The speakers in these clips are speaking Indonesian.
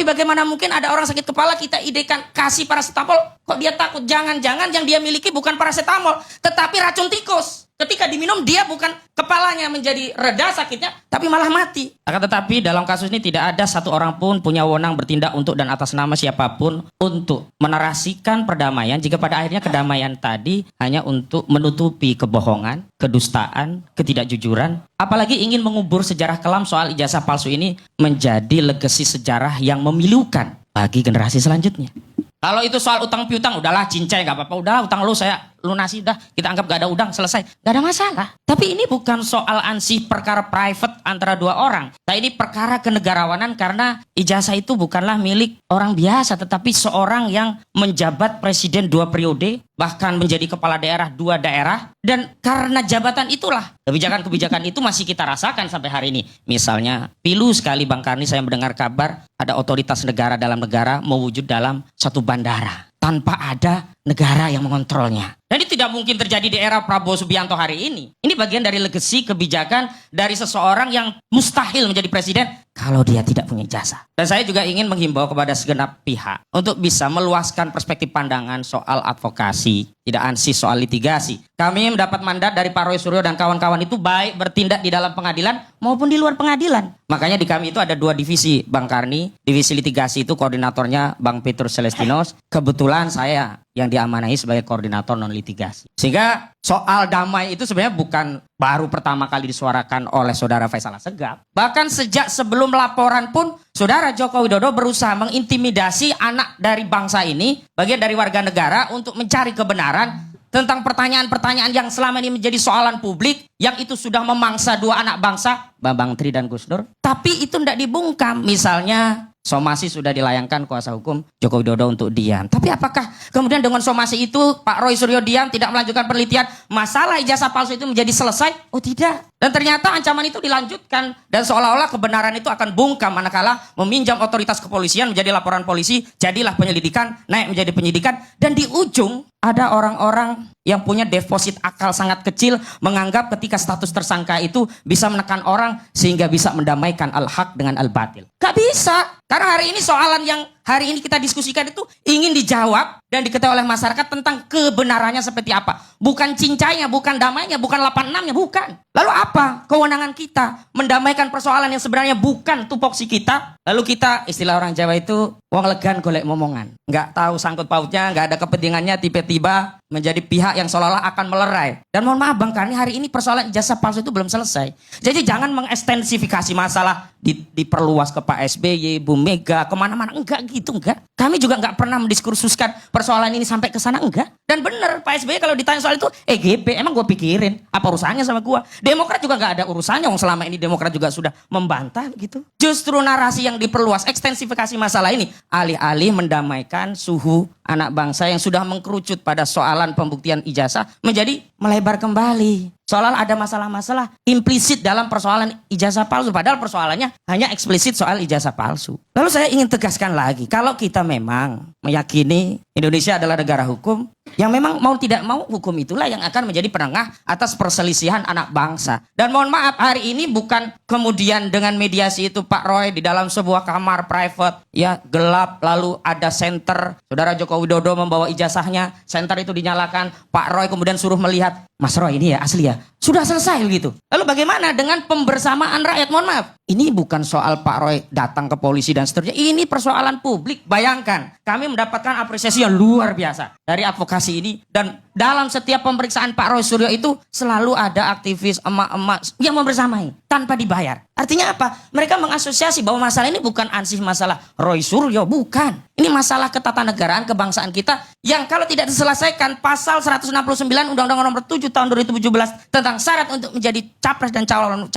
Tapi bagaimana mungkin ada orang sakit kepala kita idekan kasih paracetamol, kok dia takut? Jangan-jangan yang dia miliki bukan paracetamol, tetapi racun tikus. Ketika diminum dia bukan kepalanya menjadi reda sakitnya, tapi malah mati. Akan tetapi dalam kasus ini tidak ada satu orang pun punya wewenang bertindak untuk dan atas nama siapapun untuk menarasikan perdamaian, jika pada akhirnya kedamaian tadi hanya untuk menutupi kebohongan, kedustaan, ketidakjujuran. Apalagi ingin mengubur sejarah kelam soal ijazah palsu ini menjadi legasi sejarah yang memilukan bagi generasi selanjutnya. Kalau itu soal utang piutang, udahlah cincai, gak apa-apa. Udahlah utang lu saya lunasi, udah kita anggap gak ada udang, selesai. Gak ada masalah. Tapi ini bukan soal ansih perkara private antara dua orang. Nah, ini perkara kenegarawanan karena ijazah itu bukanlah milik orang biasa, tetapi seorang yang menjabat presiden 2 periode, bahkan menjadi kepala daerah 2 daerah. Dan karena jabatan itulah kebijakan-kebijakan itu masih kita rasakan sampai hari ini. Misalnya, pilu sekali Bang Karni saya mendengar kabar ada otoritas negara dalam negara mewujud dalam satu bandara tanpa ada negara yang mengontrolnya. Dan ini tidak mungkin terjadi di era Prabowo Subianto hari ini. Ini bagian dari legasi kebijakan dari seseorang yang mustahil menjadi presiden kalau dia tidak punya ijazah. Dan saya juga ingin menghimbau kepada segenap pihak untuk bisa meluaskan perspektif pandangan soal advokasi, tidak ansih soal litigasi. Kami mendapat mandat dari Pak Roy Suryo dan kawan-kawan itu baik bertindak di dalam pengadilan maupun di luar pengadilan. Makanya di kami itu ada 2 divisi, Bang Karni. Divisi litigasi itu koordinatornya Bang Petrus Celestinos. Kebetulan saya yang diamanahi sebagai koordinator non litigasi. Sehingga soal damai itu sebenarnya bukan baru pertama kali disuarakan oleh Saudara Faisal Assegaf. Bahkan sejak sebelum laporan pun Saudara Joko Widodo berusaha mengintimidasi anak dari bangsa ini, bagian dari warga negara, untuk mencari kebenaran tentang pertanyaan-pertanyaan yang selama ini menjadi soalan publik, yang itu sudah memangsa 2 anak bangsa, Bambang Tri dan Gus Dur. Tapi itu tidak dibungkam. Misalnya somasi sudah dilayangkan kuasa hukum Joko Widodo untuk diam. Tapi apakah kemudian dengan somasi itu Pak Roy Suryo diam, tidak melanjutkan penelitian, masalah ijazah palsu itu menjadi selesai? Oh tidak. Dan ternyata ancaman itu dilanjutkan. Dan seolah-olah kebenaran itu akan bungkam manakala meminjam otoritas kepolisian menjadi laporan polisi, jadilah penyelidikan, naik menjadi penyidikan. Dan di ujung ada orang-orang yang punya deposit akal sangat kecil menganggap ketika status tersangka itu bisa menekan orang sehingga bisa mendamaikan al-haq dengan al-batil. Gak bisa. Karena hari ini soalan yang hari ini kita diskusikan itu ingin dijawab dan diketahui oleh masyarakat tentang kebenarannya seperti apa. Bukan cincainya, bukan damainya, bukan 86-nya, bukan. Lalu apa kewenangan kita mendamaikan persoalan yang sebenarnya bukan tupoksi kita? Lalu kita, istilah orang Jawa itu, wong legan golek momongan. Nggak tahu sangkut pautnya, nggak ada kepentingannya, tiba-tiba menjadi pihak yang seolah-olah akan melerai. Dan mohon maaf Bang Karni, hari ini persoalan ijazah palsu itu belum selesai. Jadi jangan mengekstensifikasi masalah diperluas ke Pak SBY, Bu Mega, kemana-mana. Enggak gitu, enggak. Kami juga nggak pernah mendiskursuskan persoalan ini sampai ke sana, enggak. Dan benar Pak SBY kalau ditanya soal itu, EGP, emang gue pikirin, apa urusannya sama gue? Demokrat juga nggak ada urusannya, wong selama ini Demokrat juga sudah membantah gitu. Justru narasi yang diperluas, ekstensifikasi masalah ini, alih-alih mendamaikan suhu anak bangsa yang sudah mengkerucut pada soalan pembuktian ijazah menjadi melebar kembali. Soal ada masalah-masalah implisit dalam persoalan ijazah palsu. Padahal persoalannya hanya eksplisit soal ijazah palsu. Lalu saya ingin tegaskan lagi, kalau kita memang meyakini Indonesia adalah negara hukum, yang memang mau tidak mau hukum itulah yang akan menjadi penengah atas perselisihan anak bangsa. Dan mohon maaf, hari ini bukan kemudian dengan mediasi itu Pak Roy di dalam sebuah kamar private, ya gelap, lalu ada senter, Saudara Joko Widodo membawa ijazahnya, senter itu dinyalakan, Pak Roy kemudian suruh melihat, Mas Roy ini ya asli ya, sudah selesai gitu. Lalu bagaimana dengan pembersamaan rakyat? Mohon maaf, ini bukan soal Pak Roy datang ke polisi dan seterusnya, ini persoalan publik. Bayangkan, kami mendapatkan apresiasi yang luar biasa dari advokasi ini, dan dalam setiap pemeriksaan Pak Roy Suryo itu selalu ada aktivis emak-emak yang membersamai tanpa dibayar. Artinya apa? Mereka mengasosiasi bahwa masalah ini bukan ansih masalah Roy Suryo, bukan. Ini masalah ketatanegaraan kebangsaan kita yang kalau tidak diselesaikan, pasal 169 Undang-Undang Nomor 7 Tahun 2017 tentang syarat untuk menjadi capres dan calon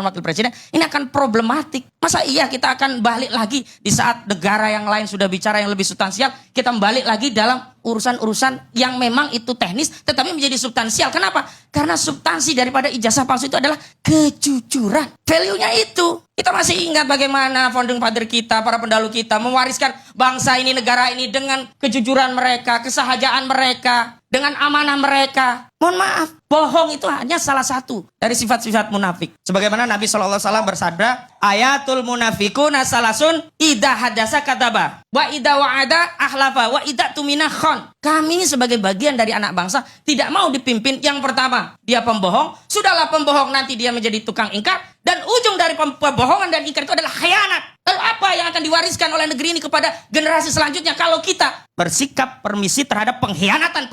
wakil presiden, ini akan problematik. Masa iya kita akan balik lagi di saat negara yang lain sudah bicara yang lebih substansial, kita balik lagi dalam urusan-urusan yang memang itu teknis tetapi menjadi substansial. Kenapa? Karena substansi daripada ijazah palsu itu adalah kejujuran. Value-nya itu. Kita masih ingat bagaimana founding father kita, para pendahulu kita mewariskan bangsa ini, negara ini dengan kejujuran mereka, kesahajaan mereka. dengan amanah mereka. Mohon maaf, bohong itu hanya salah satu dari sifat-sifat munafik. Sebagaimana Nabi SAW bersabda, ayatul munafikuna salasun idza hadasa kataba wa idza wa'ada ahlafa wa idza tumina khon. Kami sebagai bagian dari anak bangsa tidak mau dipimpin. Yang pertama, dia pembohong. Sudahlah pembohong, nanti dia menjadi tukang ingkar. Dan ujung dari pembohongan dan ingkar itu adalah khianat. Lalu apa yang akan diwariskan oleh negeri ini kepada generasi selanjutnya kalau kita bersikap permisi terhadap pengkhianatan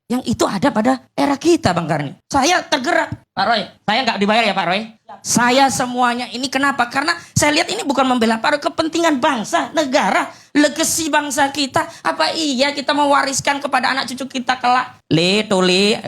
yang itu ada pada era kita, Bang Karni? Saya tergerak, Pak Roy. Saya nggak dibayar ya, Pak Roy. Saya semuanya ini kenapa? Karena saya lihat ini bukan membela Pak Roy, kepentingan bangsa, negara, legasi bangsa kita. Apa iya kita mewariskan kepada anak cucu kita kelak?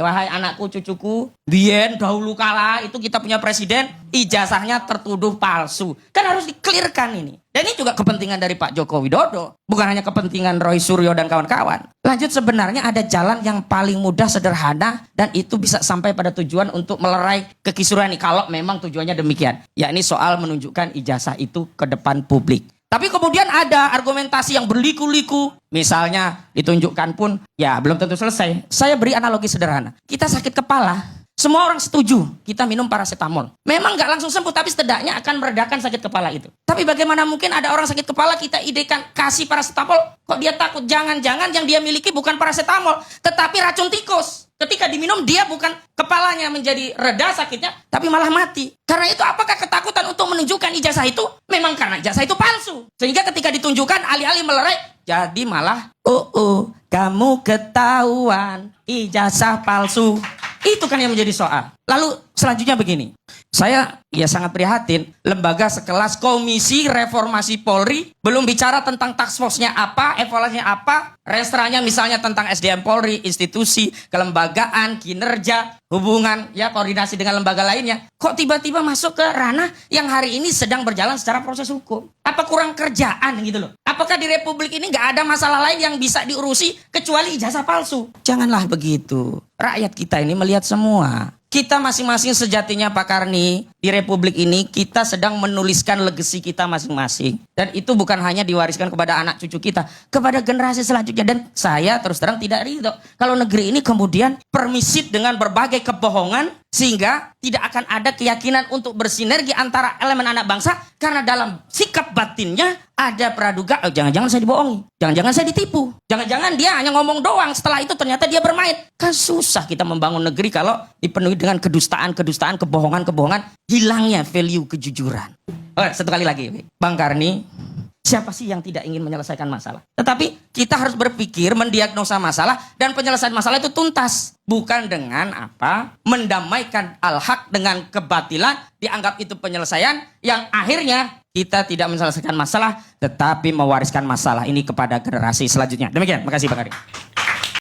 Wahai anakku cucuku, bien dahulu kala itu kita punya presiden, ijazahnya tertuduh palsu. Kan harus dikelirkan ini. Dan ini juga kepentingan dari Pak Joko Widodo. Bukan hanya kepentingan Roy Suryo dan kawan-kawan. Lanjut, sebenarnya ada jalan yang paling mudah, sederhana, dan itu bisa sampai pada tujuan untuk melerai kekisruhan ini. Kalau memang tujuannya demikian. Yakni soal menunjukkan ijazah itu ke depan publik. Tapi kemudian ada argumentasi yang berliku-liku. Misalnya ditunjukkan pun, ya belum tentu selesai. Saya beri analogi sederhana. Kita sakit kepala, semua orang setuju kita minum paracetamol. Memang nggak langsung sembuh, tapi setidaknya akan meredakan sakit kepala itu. Tapi bagaimana mungkin ada orang sakit kepala kita idekan kasih paracetamol, kok dia takut? Jangan-jangan yang dia miliki bukan paracetamol, tetapi racun tikus. Ketika diminum dia bukan kepalanya menjadi reda sakitnya, tapi malah mati. Karena itu apakah ketakutan untuk menunjukkan ijazah itu? Memang karena ijazah itu palsu. Sehingga ketika ditunjukkan alih-alih melerai, jadi malah, kamu ketahuan ijazah palsu. Itu kan yang menjadi soal. Lalu selanjutnya begini. Saya sangat prihatin, lembaga sekelas Komisi Reformasi Polri belum bicara tentang task force-nya apa, evaluasinya apa, restranya misalnya tentang SDM Polri, institusi, kelembagaan, kinerja, hubungan, koordinasi dengan lembaga lainnya. Kok tiba-tiba masuk ke ranah yang hari ini sedang berjalan secara proses hukum? Apa kurang kerjaan gitu loh? Apakah di Republik ini nggak ada masalah lain yang bisa diurusi kecuali ijazah palsu? Janganlah begitu. Rakyat kita ini melihat semua. Kita masing-masing sejatinya Pak Karni, di Republik ini kita sedang menuliskan legasi kita masing-masing. Dan itu bukan hanya diwariskan kepada anak cucu kita, kepada generasi selanjutnya. Dan saya terus terang tidak ridho kalau negeri ini kemudian permisif dengan berbagai kebohongan, sehingga tidak akan ada keyakinan untuk bersinergi antara elemen anak bangsa. Karena dalam sikap batinnya ada praduga, jangan-jangan saya dibohongi, jangan-jangan saya ditipu, jangan-jangan dia hanya ngomong doang, setelah itu ternyata dia bermain. Kan susah kita membangun negeri kalau dipenuhi dengan kedustaan, kebohongan, hilangnya value kejujuran. Satu kali lagi, Bang Karni, siapa sih yang tidak ingin menyelesaikan masalah? Tetapi kita harus berpikir, mendiagnosa masalah, dan penyelesaian masalah itu tuntas. Bukan dengan mendamaikan al-haq dengan kebatilan, dianggap itu penyelesaian, yang akhirnya kita tidak menyelesaikan masalah, tetapi mewariskan masalah ini kepada generasi selanjutnya. Demikian, makasih Bang Ari.